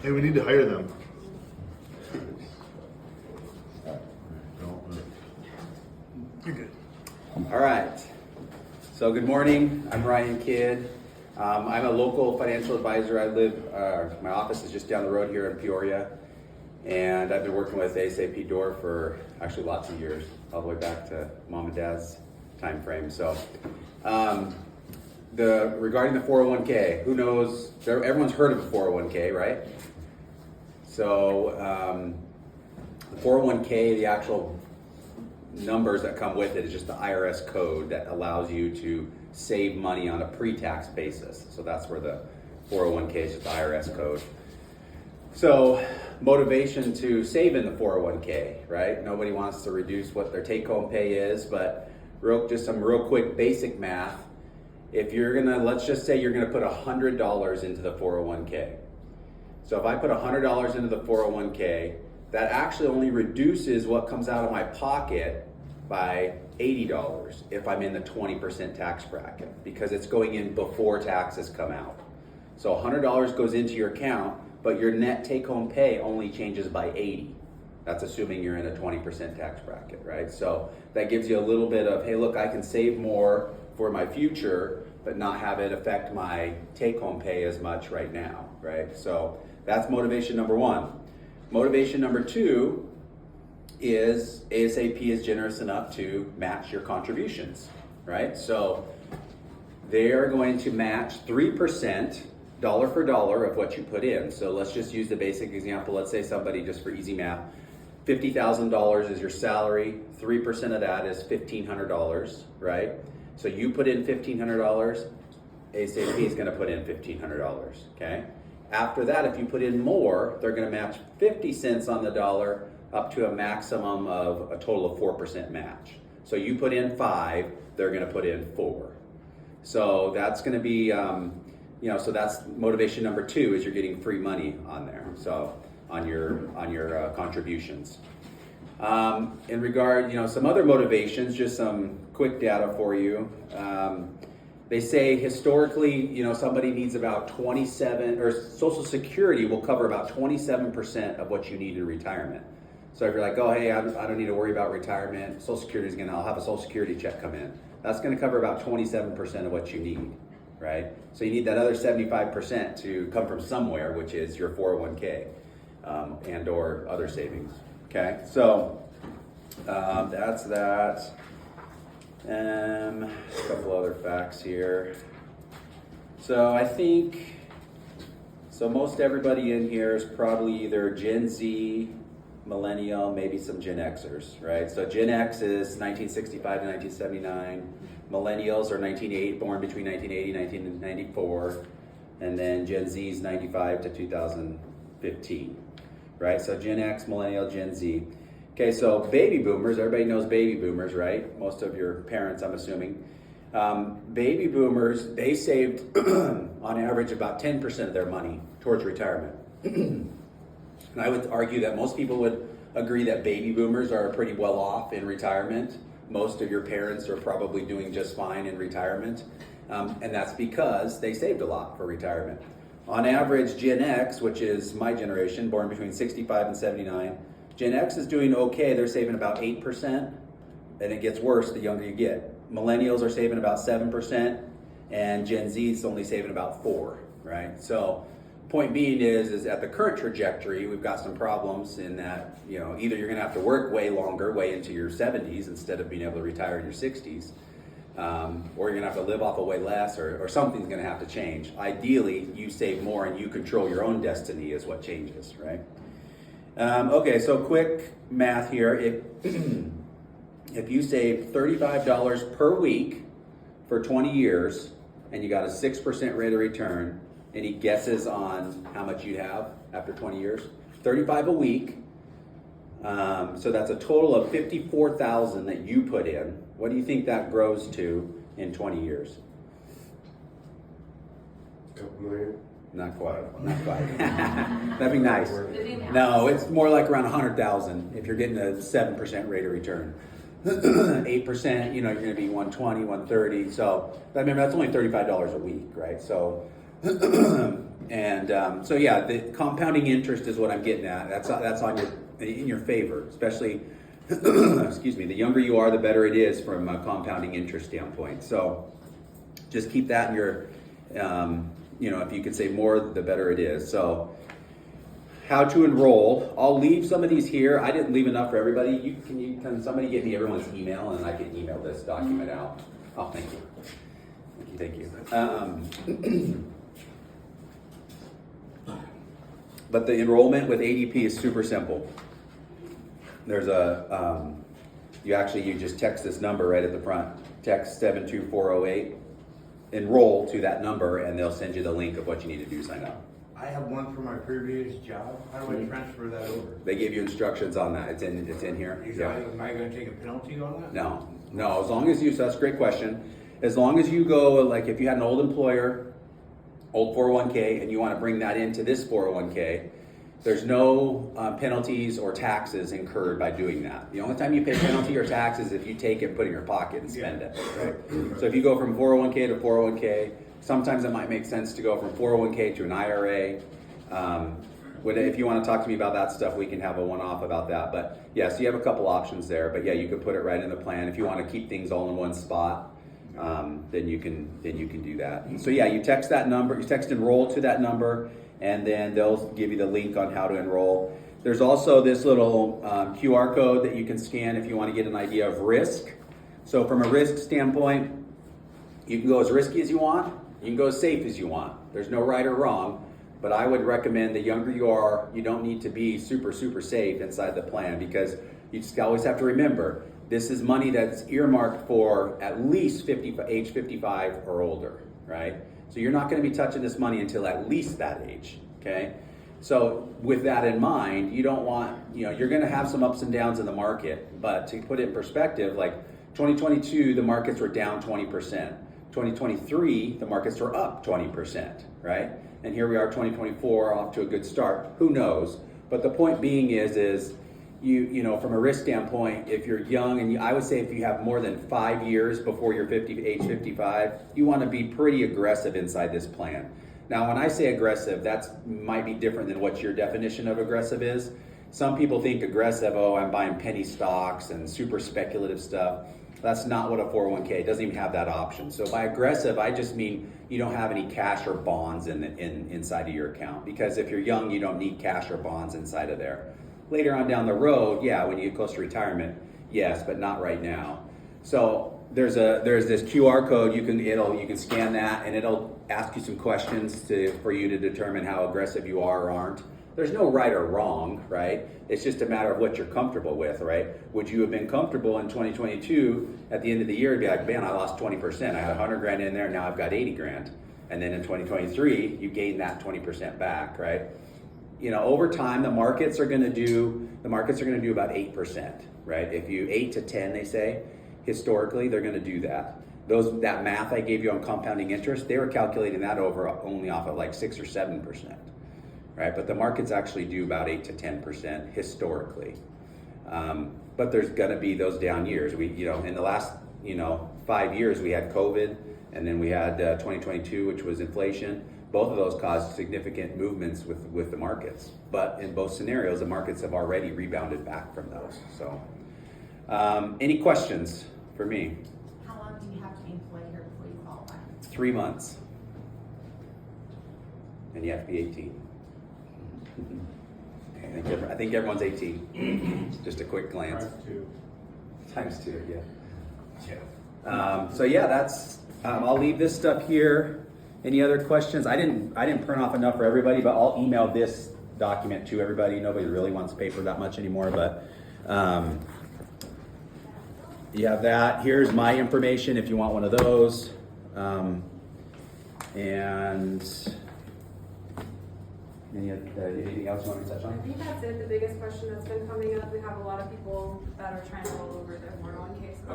Hey, we need to hire them. You're good. All right. So good morning. I'm Ryan Kidd. I'm a local financial advisor. My office is just down the road here in Peoria. And I've been working with ASAP Door for actually lots of years, all the way back to mom and dad's time frame. So regarding the 401k, who knows? Everyone's heard of a 401k, right? So the 401k, the actual numbers that come with it is just the IRS code that allows you to save money on a pre-tax basis. So that's where the 401k is just the IRS code. So motivation to save in the 401k, right? Nobody wants to reduce what their take-home pay is, but just some real quick basic math. If you're gonna, let's just say you're gonna put $100 into the 401k. So if I put $100 into the 401k, that actually only reduces what comes out of my pocket by $80 if I'm in the 20% tax bracket, because it's going in before taxes come out. So $100 goes into your account, but your net take-home pay only changes by 80. That's assuming you're in a 20% tax bracket, right? So that gives you a little bit of, hey, look, I can save more for my future, but not have it affect my take-home pay as much right now, right? So that's motivation number one. Motivation number two is ASAP is generous enough to match your contributions, right? So they are going to match 3% dollar for dollar of what you put in. So let's just use the basic example. Let's say somebody, just for easy math, $50,000 is your salary, 3% of that is $1,500, right? So you put in $1,500, ASAP is gonna put in $1,500, okay? After that, if you put in more, they're gonna match 50 cents on the dollar up to a maximum of a total of 4% match. So you put in 5, they're gonna put in 4. So that's gonna be, so that's motivation number 2, is you're getting free money on there. So on your contributions. In regard, some other motivations, just some quick data for you. They say historically, somebody needs about 27, or Social Security will cover about 27% of what you need in retirement. So if you're like, oh, hey, I don't need to worry about retirement, Social Security I'll have a Social Security check come in. That's gonna cover about 27% of what you need, right? So you need that other 75% to come from somewhere, which is your 401k and or other savings, okay? So that's that. A couple other facts here. So I think, most everybody in here is probably either Gen Z, Millennial, maybe some Gen Xers, right? So Gen X is 1965 to 1979. Millennials are born between 1980 and 1994. And then Gen Z is 95 to 2015, right? So Gen X, Millennial, Gen Z. Okay, so baby boomers, everybody knows baby boomers, right? Most of your parents, I'm assuming. Baby boomers, they saved on average about 10% of their money towards retirement. And I would argue that most people would agree that baby boomers are pretty well off in retirement. Most of your parents are probably doing just fine in retirement. And that's because they saved a lot for retirement. On average, Gen X, which is my generation, born between 65 and 79, Gen X is doing okay. They're saving about 8%, and it gets worse the younger you get. Millennials are saving about 7%, and Gen Z is only saving about 4%, right? So point being is at the current trajectory, we've got some problems in that, either you're gonna have to work way longer, way into your 70s instead of being able to retire in your 60s, or you're gonna have to live off of way less, or something's gonna have to change. Ideally, you save more and you control your own destiny is what changes, right? Okay, so quick math here. If you save $35 per week for 20 years and you got a 6% rate of return, any guesses on how much you'd have after 20 years? 35 a week. So that's a total of $54,000 that you put in. What do you think that grows to in 20 years? A couple million. Not quite. That'd be nice. No, it's more like around 100,000 if you're getting a 7% rate of return. 8%, you're going to be 120, 130. So remember, that's only $35 a week, right? So, and And so yeah, the compounding interest is what I'm getting at. That's on in your favor, especially excuse me. The younger you are, the better it is from a compounding interest standpoint. So just keep that in your, if you could save more, the better it is. So how to enroll? I'll leave some of these here. I didn't leave enough for everybody. Can somebody get me everyone's email and I can email this document out? Oh, thank you. Thank you. But the enrollment with ADP is super simple. There's you just text this number right at the front. Text 72408. Enroll to that number and they'll send you the link of what you need to do to sign up. I have one for my previous job. How do I transfer that over? They give you instructions on that. It's in here. Am I going to take a penalty on that? No. As long as so that's a great question. As long as you go, like if you had an old employer, old 401k, and you want to bring that into this 401k, there's no penalties or taxes incurred by doing that. The only time you pay penalty or taxes is if you take it and put it in your pocket and spend it. Right? So if you go from 401k to 401k, sometimes it might make sense to go from 401k to an IRA. If you want to talk to me about that stuff, we can have a one-off about that. But yeah, so you have a couple options there. But yeah, you could put it right in the plan. If you want to keep things all in one spot, then you can do that. So yeah, you text that number, you text enroll to that number, and then they'll give you the link on how to enroll. There's also this little QR code that you can scan if you want to get an idea of risk. So from a risk standpoint, you can go as risky as you want, you can go as safe as you want. There's no right or wrong, but I would recommend the younger you are, you don't need to be super, super safe inside the plan, because you just always have to remember, this is money that's earmarked for at least age 55 or older, right? So you're not going to be touching this money until at least that age, okay? So with that in mind, you don't want, you're going to have some ups and downs in the market, but to put it in perspective, like 2022, the markets were down 20%. 2023, the markets were up 20%, right? And here we are, 2024, off to a good start. Who knows? But the point being is from a risk standpoint, if you're young, and I would say if you have more than 5 years before you're age 55, you want to be pretty aggressive inside this plan. Now, when I say aggressive, that might be different than what your definition of aggressive is. Some people think aggressive, I'm buying penny stocks and super speculative stuff. That's not what a 401k, it doesn't even have that option. So by aggressive, I just mean you don't have any cash or bonds inside of your account. Because if you're young, you don't need cash or bonds inside of there. Later on down the road, yeah, when you get close to retirement, yes, but not right now. So there's this QR code, you can scan that and it'll ask you some questions for you to determine how aggressive you are or aren't. There's no right or wrong, right? It's just a matter of what you're comfortable with, right? Would you have been comfortable in 2022 at the end of the year to be like, man, I lost 20%. I had 100 grand in there, now I've got 80 grand. And then in 2023, you gain that 20% back, right? Over time, the markets are going to do about 8%, right? If you 8 to 10, they say, historically, they're going to do that. That math I gave you on compounding interest, they were calculating that only off of like 6 or 7%, right? But the markets actually do about 8 to 10% historically. But there's going to be those down years. In the last 5 years, we had COVID, and then we had 2022, which was inflation. Both of those caused significant movements with the markets. But in both scenarios, the markets have already rebounded back from those. So, any questions for me? How long do you have to be employed here before you qualify? 3 months. And you have to be 18. I think everyone's 18. Just a quick glance. Times two, yeah. So yeah, that's. I'll leave this stuff here. Any other questions? I didn't print off enough for everybody, but I'll email this document to everybody. Nobody really wants paper that much anymore, but you have that. Here's my information if you want one of those. And anything else you want to touch I on? think that's it. The biggest question that's been coming up, we have a lot of people that are trying to roll over their 401k. So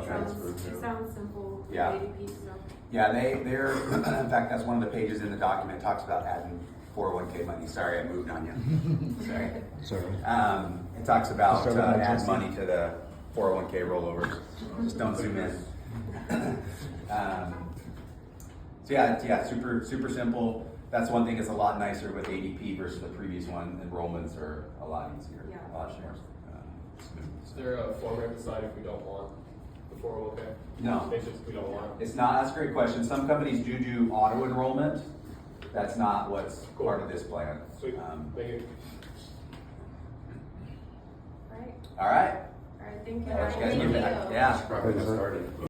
it sounds simple. Yeah. ADP stuff. Yeah, they're in fact, that's one of the pages in the document talks about adding 401k money. Sorry, I moved on you. Sorry. It talks about adding money to the 401k rollovers. Just don't zoom in. So yeah, super simple. that's one thing, it's a lot nicer with ADP versus the previous one. Enrollments are a lot easier, Yeah, a lot for more smooth. Is there a format to decide if we don't want the 401k? No. It's just we don't want it. It's not, that's a great question. Some companies do auto enrollment. That's not what's Cool. part of this plan. Sweet. Thank you. Right, All right. all right, thank you. I'll let you guys Thank get you. back. Yeah. Probably started.